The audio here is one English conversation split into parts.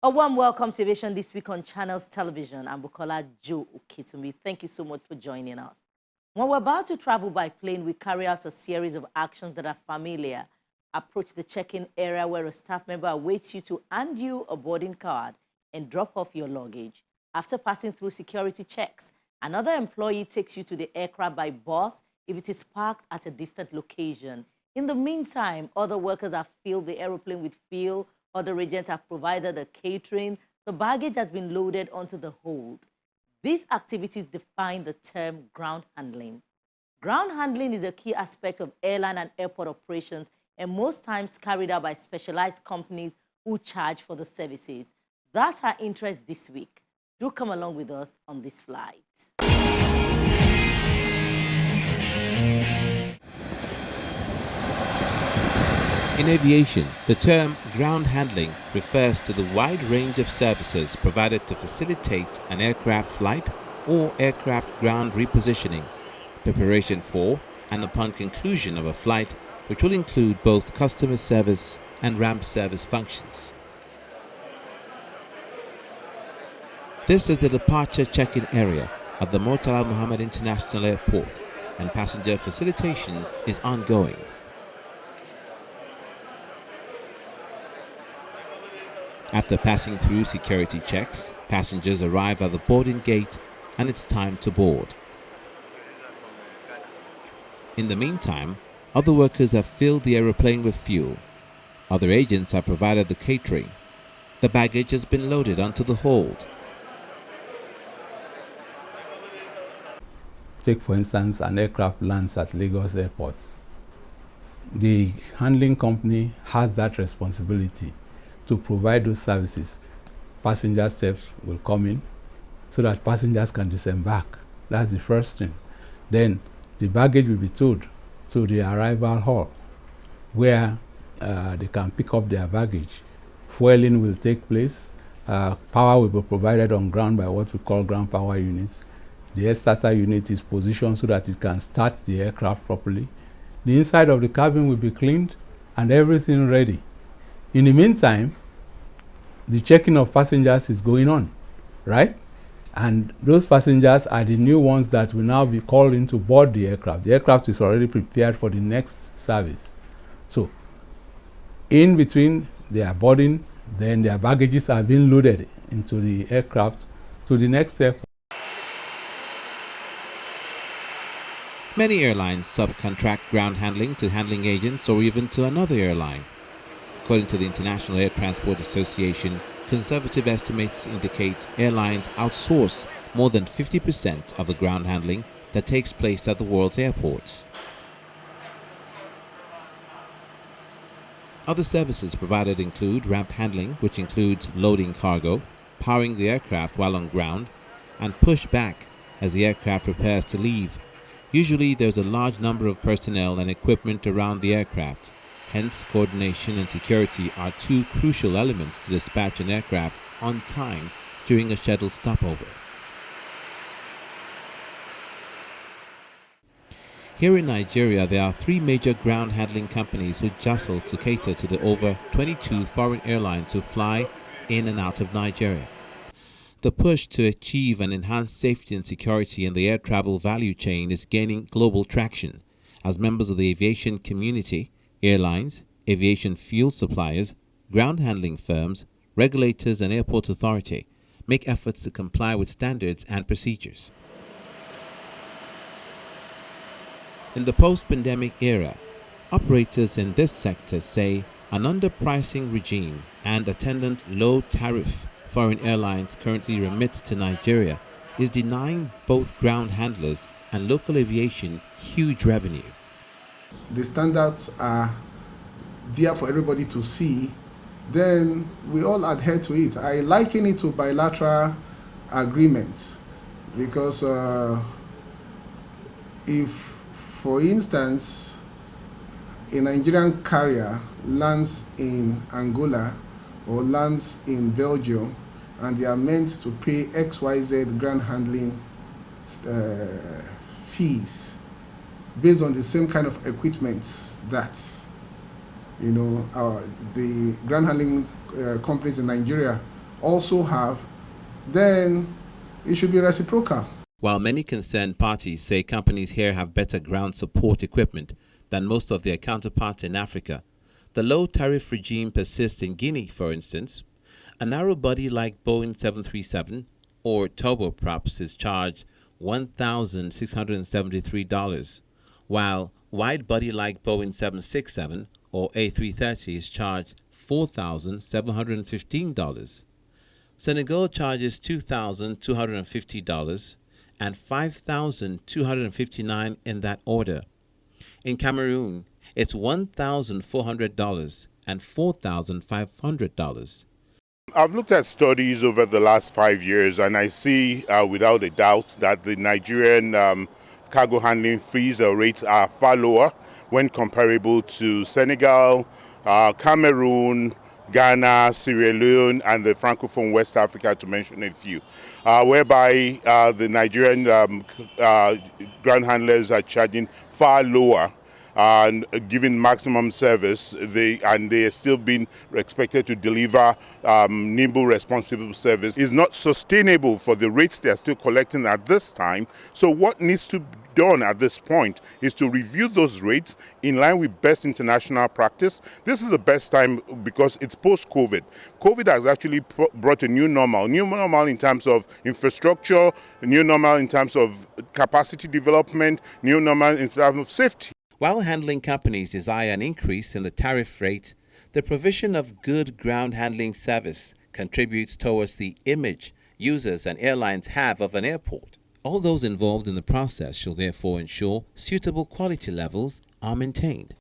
A warm welcome to Aviation this week on Channels Television. I'm Bukola Joe Ukitumi. Thank you so much for joining us. When we're about to travel by plane, we carry out a series of actions that are familiar. Approach the check-in area where a staff member awaits you to hand you a boarding card and drop off your luggage. After passing through security checks, another employee takes you to the aircraft by bus if it is parked at a distant location. In the meantime, other workers have filled the aeroplane with fuel. Other agents have provided the catering. The baggage has been loaded onto the hold. These activities define the term ground handling. Ground handling is a key aspect of airline and airport operations and most times carried out by specialized companies who charge for the services. That's our interest this week. Do come along with us on this flight. In aviation, the term ground handling refers to the wide range of services provided to facilitate an aircraft flight or aircraft ground repositioning, preparation for and upon conclusion of a flight, which will include both customer service and ramp service functions. This is the departure check-in area at the Murtala Muhammad International Airport, and passenger facilitation is ongoing. After passing through security checks, passengers arrive at the boarding gate and it's time to board. In the meantime, other workers have filled the aeroplane with fuel. Other agents have provided the catering. The baggage has been loaded onto the hold. Take, for instance, an aircraft lands at Lagos Airport. The handling company has that responsibility to provide those services. Passenger steps will come in so that passengers can disembark. That's the first thing. Then the baggage will be towed to the arrival hall where they can pick up their baggage. Fueling will take place. Power will be provided on ground by what we call ground power units. The air starter unit is positioned so that it can start the aircraft properly. The inside of the cabin will be cleaned and everything ready. In the meantime, the checking of passengers is going on, right? And those passengers are the new ones that will now be called in to board the aircraft. The aircraft is already prepared for the next service. So, in between their boarding, then their baggages are being loaded into the aircraft to the next airport. Many airlines subcontract ground handling to handling agents or even to another airline. According to the International Air Transport Association, conservative estimates indicate airlines outsource more than 50% of the ground handling that takes place at the world's airports. Other services provided include ramp handling, which includes loading cargo, powering the aircraft while on ground, and pushback as the aircraft prepares to leave. Usually there's a large number of personnel and equipment around the aircraft. Hence, coordination and security are two crucial elements to dispatch an aircraft on time during a scheduled stopover. Here in Nigeria, there are three major ground handling companies who jostle to cater to the over 22 foreign airlines who fly in and out of Nigeria. The push to achieve and enhance safety and security in the air travel value chain is gaining global traction as members of the aviation community, airlines, aviation fuel suppliers, ground handling firms, regulators and airport authority make efforts to comply with standards and procedures. In the post-pandemic era, operators in this sector say an underpricing regime and attendant low tariff foreign airlines currently remits to Nigeria is denying both ground handlers and local aviation huge revenue. The standards are there for everybody to see, then we all adhere to it. I liken it to bilateral agreements because if, for instance, a Nigerian carrier lands in Angola or lands in Belgium and they are meant to pay XYZ ground handling fees based on the same kind of equipment that the ground handling companies in Nigeria also have, then it should be reciprocal. While many concerned parties say companies here have better ground support equipment than most of their counterparts in Africa, the low tariff regime persists in Guinea, for instance. A narrow body like Boeing 737 or turboprops is charged $1,673, while wide body like Boeing 767 or A330 is charged $4,715. Senegal charges $2,250 and $5,259 in that order. In Cameroon, it's $1,400 and $4,500. I've looked at studies over the last 5 years, and I see without a doubt that the Nigerian cargo handling fees or rates are far lower when comparable to Senegal, Cameroon, Ghana, Sierra Leone, and the Francophone West Africa, to mention a few, whereby the Nigerian ground handlers are charging far lower and giving maximum service, they are still being expected to deliver nimble, responsible service. Is not sustainable for the rates they are still collecting at this time. So what needs to be done at this point is to review those rates in line with best international practice. This is the best time because it's post-COVID. COVID has actually brought a new normal in terms of infrastructure, a new normal in terms of capacity development, new normal in terms of safety. While handling companies desire an increase in the tariff rate, the provision of good ground handling service contributes towards the image users and airlines have of an airport. All those involved in the process shall therefore ensure suitable quality levels are maintained.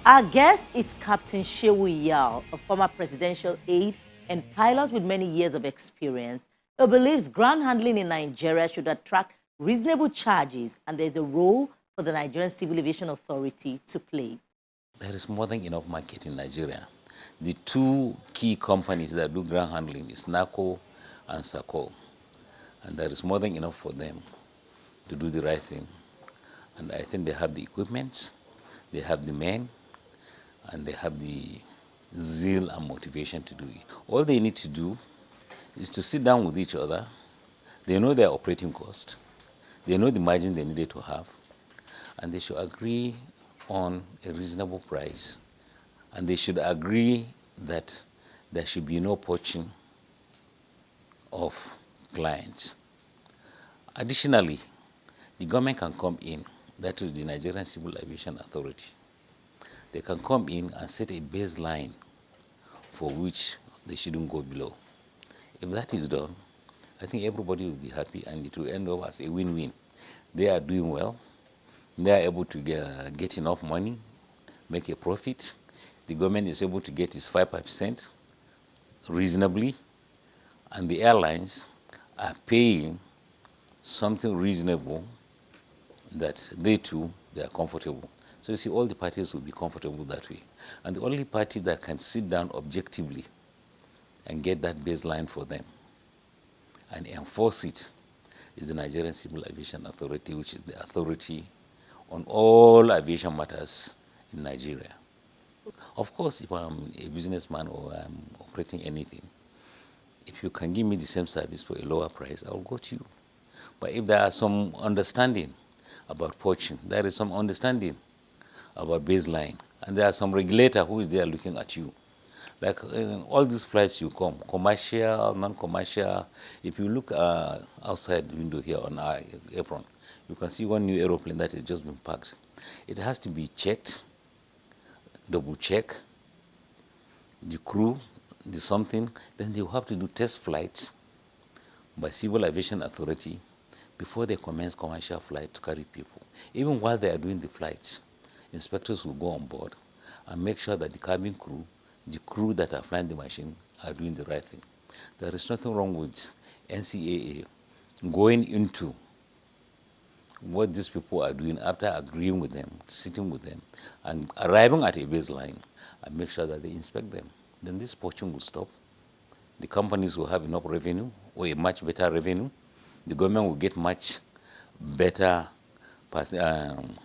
Our guest is Captain Shehu Yao, a former presidential aide and pilot with many years of experience, who believes ground handling in Nigeria should attract reasonable charges, and there's a role for the Nigerian Civil Aviation Authority to play. There is more than enough market in Nigeria. The two key companies that do ground handling is NACO and SACO, and there is more than enough for them to do the right thing. And I think they have the equipment, they have the men, and they have the zeal and motivation to do it. All they need to do is to sit down with each other. They know their operating cost. They know the margin they needed to have. And they should agree on a reasonable price. And they should agree that there should be no poaching of clients. Additionally, the government can come in, that is the Nigerian Civil Aviation Authority. They can come in and set a baseline for which they shouldn't go below. If that is done, I think everybody will be happy and it will end up as a win-win. They are doing well. They are able to get enough money, make a profit. The government is able to get its 5% reasonably, and the airlines are paying something reasonable that they are comfortable. So you see, all the parties will be comfortable that way. And the only party that can sit down objectively and get that baseline for them and enforce it is the Nigerian Civil Aviation Authority, which is the authority on all aviation matters in Nigeria. Of course, if I'm a businessman or I'm operating anything, if you can give me the same service for a lower price, I'll go to you. But if there are some understanding about poaching, there is some understanding about baseline, and there are some regulator who is there looking at you. Like all these flights you come, commercial, non-commercial, if you look outside the window here on our apron, you can see one new aeroplane that has just been parked. It has to be checked, double check, the crew, the something, then they will have to do test flights by Civil Aviation Authority before they commence commercial flight to carry people. Even while they are doing the flights, inspectors will go on board and make sure that the cabin crew, the crew that are flying the machine, are doing the right thing. There is nothing wrong with NCAA going into what these people are doing after agreeing with them, sitting with them, and arriving at a baseline and make sure that they inspect them. Then this poaching will stop. The companies will have enough revenue, or a much better revenue. The government will get much better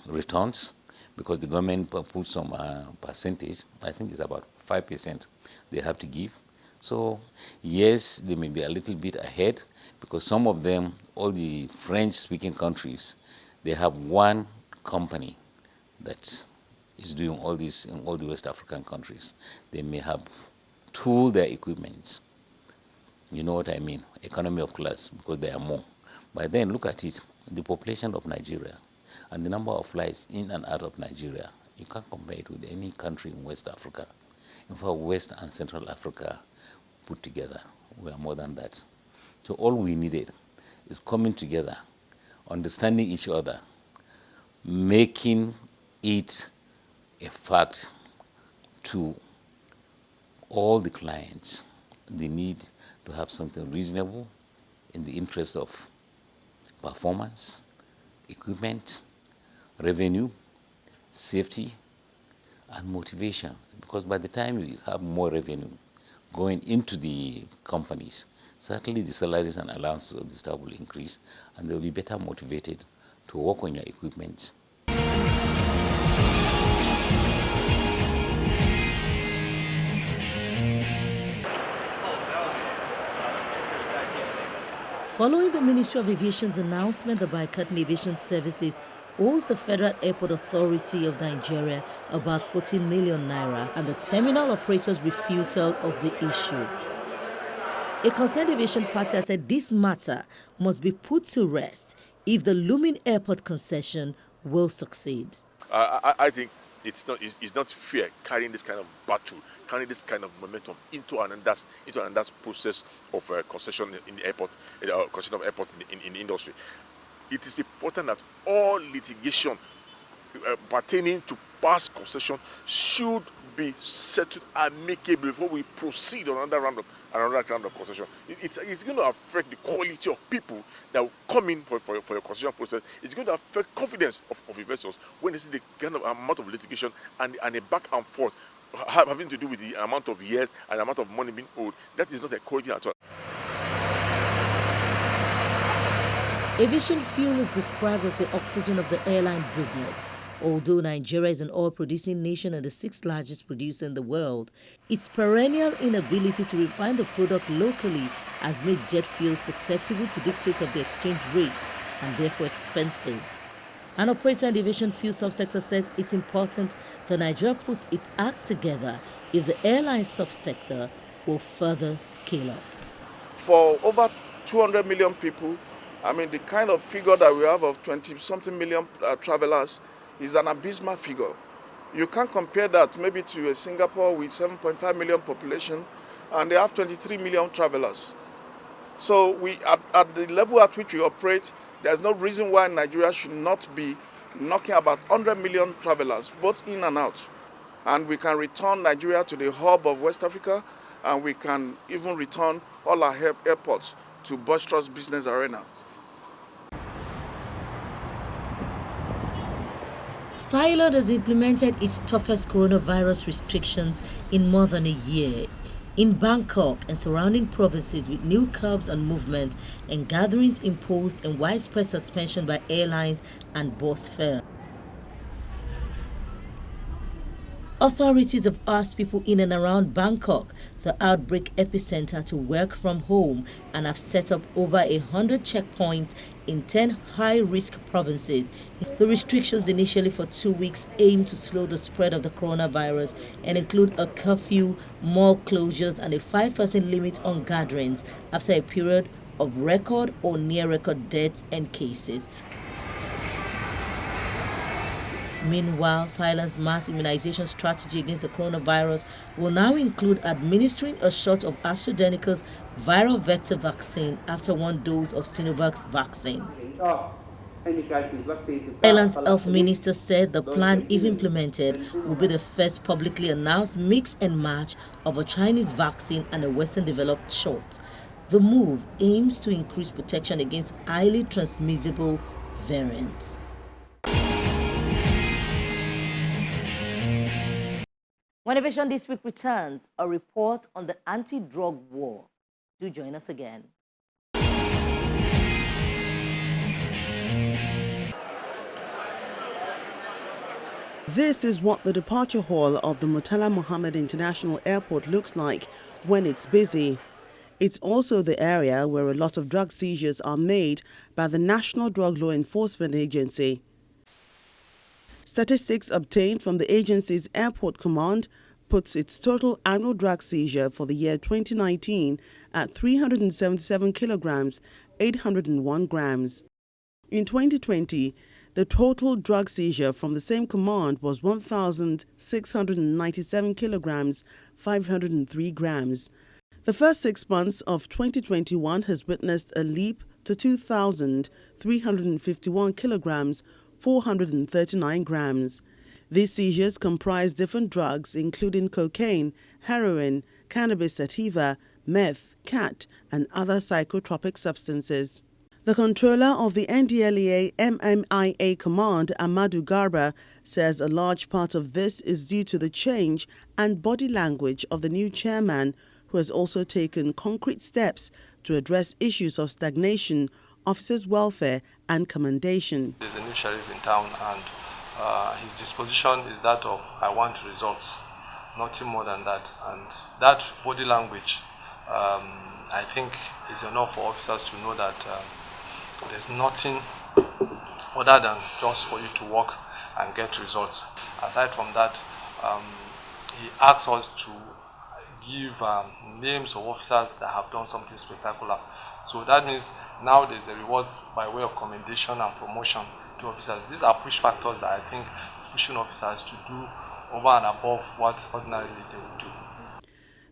returns, because the government put some percentage. I think it's about 5% they have to give. So yes, they may be a little bit ahead, because some of them, all the French-speaking countries, they have one company that is doing all this in all the West African countries. They may have tooled their equipment. You know what I mean? Economy of class, because there are more. But then look at it, the population of Nigeria and the number of flights in and out of Nigeria, you can't compare it with any country in West Africa. In fact, West and Central Africa put together, we are more than that. So all we needed is coming together, understanding each other, making it a fact to all the clients, the need to have something reasonable in the interest of performance, equipment, revenue, safety, and motivation. Because by the time you have more revenue going into the companies, certainly the salaries and allowances of the staff will increase, and they'll be better motivated to work on your equipment. Following the Ministry of Aviation's announcement that boycotting aviation services owes the Federal Airport Authority of Nigeria about 14 million naira, and the terminal operator's refutal of the issue, a concerned aviation party has said this matter must be put to rest if the looming airport concession will succeed. I think it's not fair carrying this kind of battle, carrying this kind of momentum into another process of concession in the airport, concession of airports in the industry. It is important that all litigation pertaining to past concession should be settled amicably before we proceed on another round of concession. It's going to affect the quality of people that will come in for your concession process. It's going to affect confidence of investors when they see the kind of amount of litigation and a back and forth having to do with the amount of years and the amount of money being owed. That is not encouraging at all. Aviation fuel is described as the oxygen of the airline business. Although Nigeria is an oil-producing nation and the sixth largest producer in the world, its perennial inability to refine the product locally has made jet fuel susceptible to dictates of the exchange rate and therefore expensive. An operator in the aviation fuel subsector said it's important that Nigeria puts its act together if the airline subsector will further scale up. For over 200 million people, I mean, the kind of figure that we have of 20-something million travelers is an abysmal figure. You can't compare that maybe to a Singapore with 7.5 million population, and they have 23 million travelers. So at the level at which we operate, there's no reason why Nigeria should not be knocking about 100 million travelers, both in and out. And we can return Nigeria to the hub of West Africa, and we can even return all our airports to boisterous business arena. Thailand has implemented its toughest coronavirus restrictions in more than a year. In Bangkok and surrounding provinces, with new curbs on movement and gatherings imposed and widespread suspension by airlines and bus fares. Authorities have asked people in and around Bangkok, the outbreak epicenter, to work from home and have set up over 100 checkpoints in 10 high-risk provinces. The restrictions, initially for 2 weeks, aim to slow the spread of the coronavirus and include a curfew, mall closures, and a 5% limit on gatherings after a period of record or near-record deaths and cases. Meanwhile, Thailand's mass immunization strategy against the coronavirus will now include administering a shot of AstraZeneca's viral vector vaccine after one dose of Sinovac's vaccine. Thailand's health minister said the plan, if implemented, will be the first publicly announced mix and match of a Chinese vaccine and a Western developed shot. The move aims to increase protection against highly transmissible variants. When Aviation This Week returns, a report on the anti-drug war. Do join us again. This is what the departure hall of the Murtala Mohammed International Airport looks like when it's busy. It's also the area where a lot of drug seizures are made by the National Drug Law Enforcement Agency. Statistics obtained from the agency's airport command puts its total annual drug seizure for the year 2019 at 377 kilograms, 801 grams. In 2020, the total drug seizure from the same command was 1,697 kilograms, 503 grams. The first 6 months of 2021 has witnessed a leap to 2,351 kilograms, 439 grams. These seizures comprise different drugs including cocaine, heroin, cannabis sativa, meth, cat, and other psychotropic substances. The controller of the NDLEA MMIA command, Amadou Garba, says a large part of this is due to the change and body language of the new chairman, who has also taken concrete steps to address issues of stagnation, officers' welfare, and commendation. There's a new sheriff in town, and his disposition is that of "I want results," nothing more than that. And that body language, I think, is enough for officers to know that there's nothing other than just for you to work and get results. Aside from that, he asks us to give names of officers that have done something spectacular. So that means now there's a rewards by way of commendation and promotion to officers. These are push factors that I think is pushing officers to do over and above what ordinarily they would do.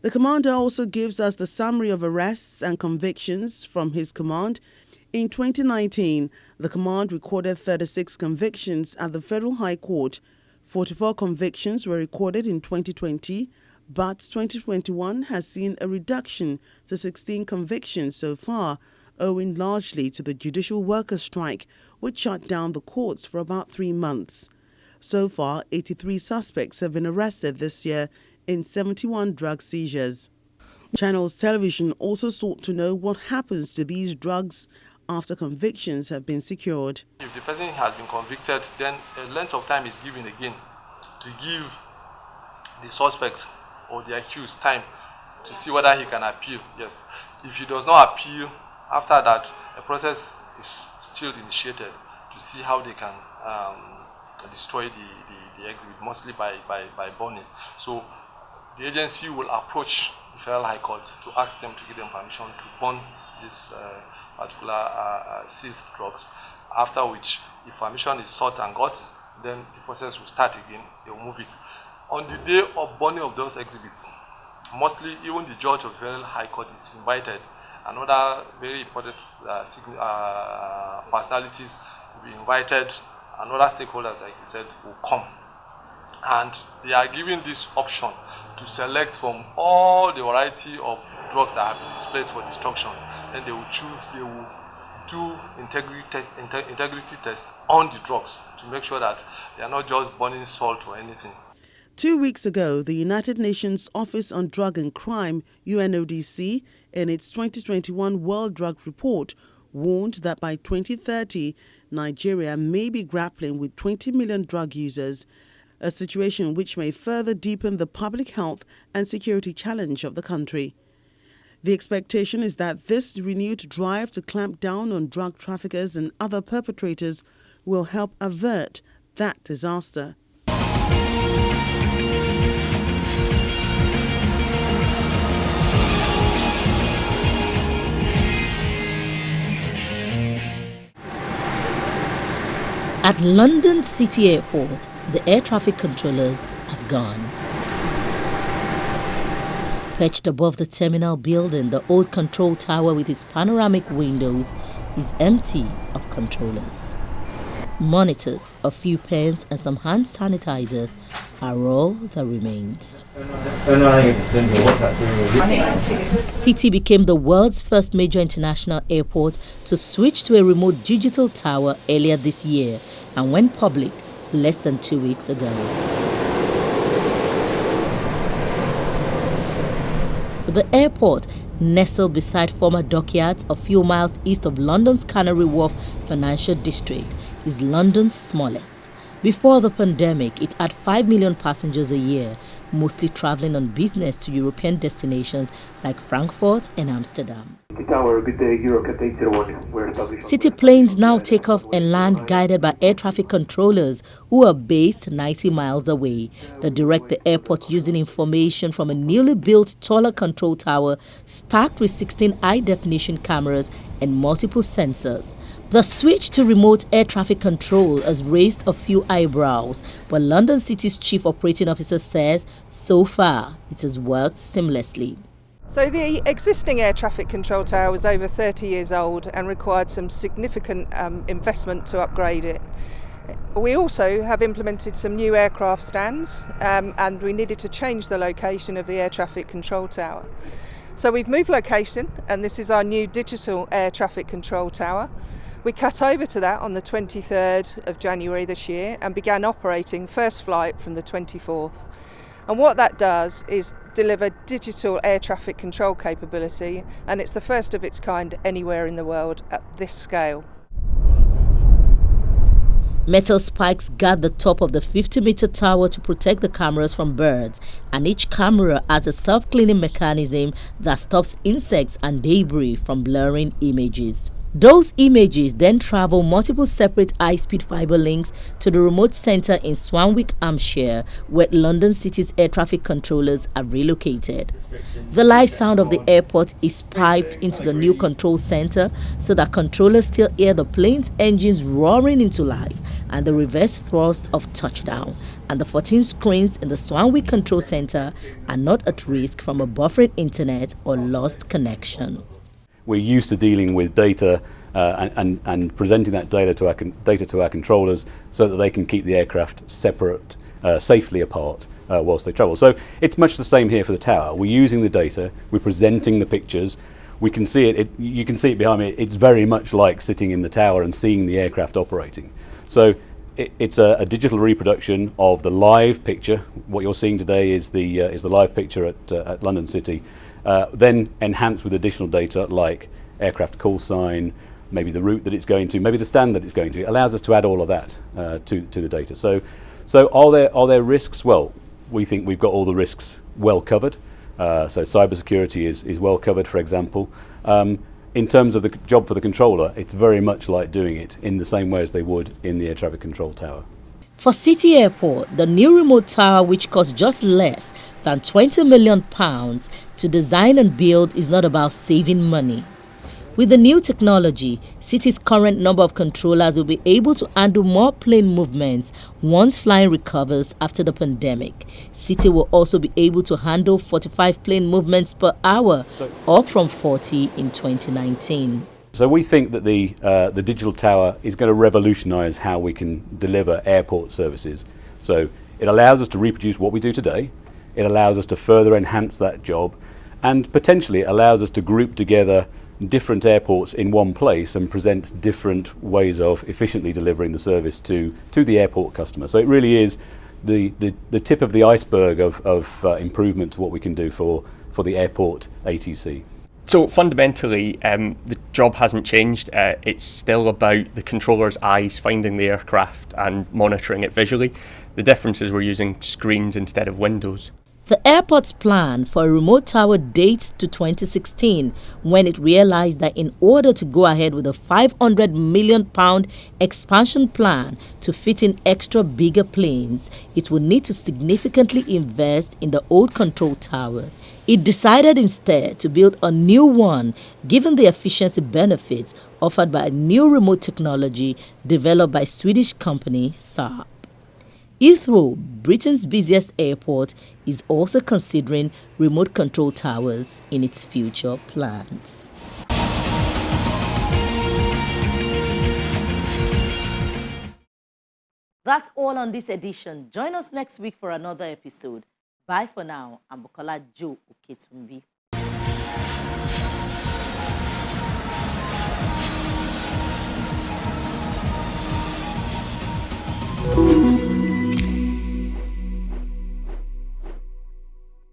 The commander also gives us the summary of arrests and convictions from his command. In 2019, the command recorded 36 convictions at the Federal High Court. 44 convictions were recorded in 2020, but 2021 has seen a reduction to 16 convictions so far, owing largely to the judicial workers' strike, which shut down the courts for about 3 months. So far, 83 suspects have been arrested this year in 71 drug seizures. Channels Television also sought to know what happens to these drugs after convictions have been secured. If the person has been convicted, then a length of time is given again to give the suspect or the accused time to see whether he can appeal. Yes. If he does not appeal, after that, a process is still initiated to see how they can destroy the exhibit, mostly by burning. So the agency will approach the Federal High Court to ask them to give them permission to burn this particular seized drugs, after which, if permission is sought and got, then the process will start again. They will move it. On the day of burning of those exhibits, mostly even the judge of the Federal High Court is invited, and other very important personalities will be invited, and other stakeholders, like you said, will come. And they are given this option to select from all the variety of drugs that have been displayed for destruction. Then they will choose, they will do integrity test on the drugs to make sure that they are not just burning salt or anything. 2 weeks ago, the United Nations Office on Drug and Crime, UNODC, in its 2021 World Drug Report, warned that by 2030, Nigeria may be grappling with 20 million drug users, a situation which may further deepen the public health and security challenge of the country. The expectation is that this renewed drive to clamp down on drug traffickers and other perpetrators will help avert that disaster. At London City Airport, the air traffic controllers have gone. Perched above the terminal building, the old control tower with its panoramic windows is empty of controllers. Monitors, a few pens and some hand sanitizers are all that remains. City became the world's first major international airport to switch to a remote digital tower earlier this year and went public less than 2 weeks ago. The airport, nestled beside former dockyards a few miles east of London's Canary Wharf financial district, is London's smallest. Before the pandemic, it had 5 million passengers a year, mostly traveling on business to European destinations like Frankfurt and Amsterdam. Tower, good day, Eurocat 801. We're established. City planes now take off and land guided by air traffic controllers who are based 90 miles away. They direct the airport using information from a newly built taller control tower stacked with 16 high-definition cameras and multiple sensors. The switch to remote air traffic control has raised a few eyebrows, but London City's chief operating officer says so far it has worked seamlessly. So the existing air traffic control tower was over 30 years old and required some significant investment to upgrade it. We also have implemented some new aircraft stands and we needed to change the location of the air traffic control tower. So we've moved location, and this is our new digital air traffic control tower. We cut over to that on the 23rd of January this year and began operating first flight from the 24th. And what that does is deliver digital air traffic control capability, and it's the first of its kind anywhere in the world at this scale. Metal spikes guard the top of the 50-meter tower to protect the cameras from birds, and each camera has a self-cleaning mechanism that stops insects and debris from blurring images. Those images then travel multiple separate high-speed fiber links to the remote center in Swanwick, Hampshire, where London City's air traffic controllers are relocated. The live sound of the airport is piped into the new control center so that controllers still hear the plane's engines roaring into life and the reverse thrust of touchdown. And the 14 screens in the Swanwick control center are not at risk from a buffering internet or lost connection. We're used to dealing with data and presenting that data to our controllers so that they can keep the aircraft separate, safely apart whilst they travel. So it's much the same here for the tower. We're using the data, we're presenting the pictures. We can see it, you can see it behind me. It's very much like sitting in the tower and seeing the aircraft operating. So it's a digital reproduction of the live picture. What you're seeing today is the live picture at London City. Then enhanced with additional data like aircraft call sign, maybe the route that it's going to, maybe the stand that it's going to. It allows us to add all of that to the data. So are there risks? Well, we think we've got all the risks well covered. So cybersecurity is well covered, for example. In terms of the job for the controller, it's very much like doing it in the same way as they would in the air traffic control tower. For City Airport, the new remote tower, which costs just less than £20 million to design and build, is not about saving money. With the new technology, City's current number of controllers will be able to handle more plane movements once flying recovers after the pandemic. City will also be able to handle 45 plane movements per hour, up from 40 in 2019. So we think that the digital tower is going to revolutionise how we can deliver airport services. So it allows us to reproduce what we do today, it allows us to further enhance that job, and potentially it allows us to group together different airports in one place and present different ways of efficiently delivering the service to the airport customer. So it really is the tip of the iceberg of improvement to what we can do for the airport ATC. So fundamentally, the job hasn't changed. It's still about the controller's eyes finding the aircraft and monitoring it visually. The difference is we're using screens instead of windows. The airport's plan for a remote tower dates to 2016, when it realized that in order to go ahead with a £500 million expansion plan to fit in extra bigger planes, it would need to significantly invest in the old control tower. It decided instead to build a new one, given the efficiency benefits offered by a new remote technology developed by Swedish company Saab. Heathrow, Britain's busiest airport, is also considering remote control towers in its future plans. That's all on this edition. Join us next week for another episode. Bye for now. I'm Bukola Jo Oketumbi.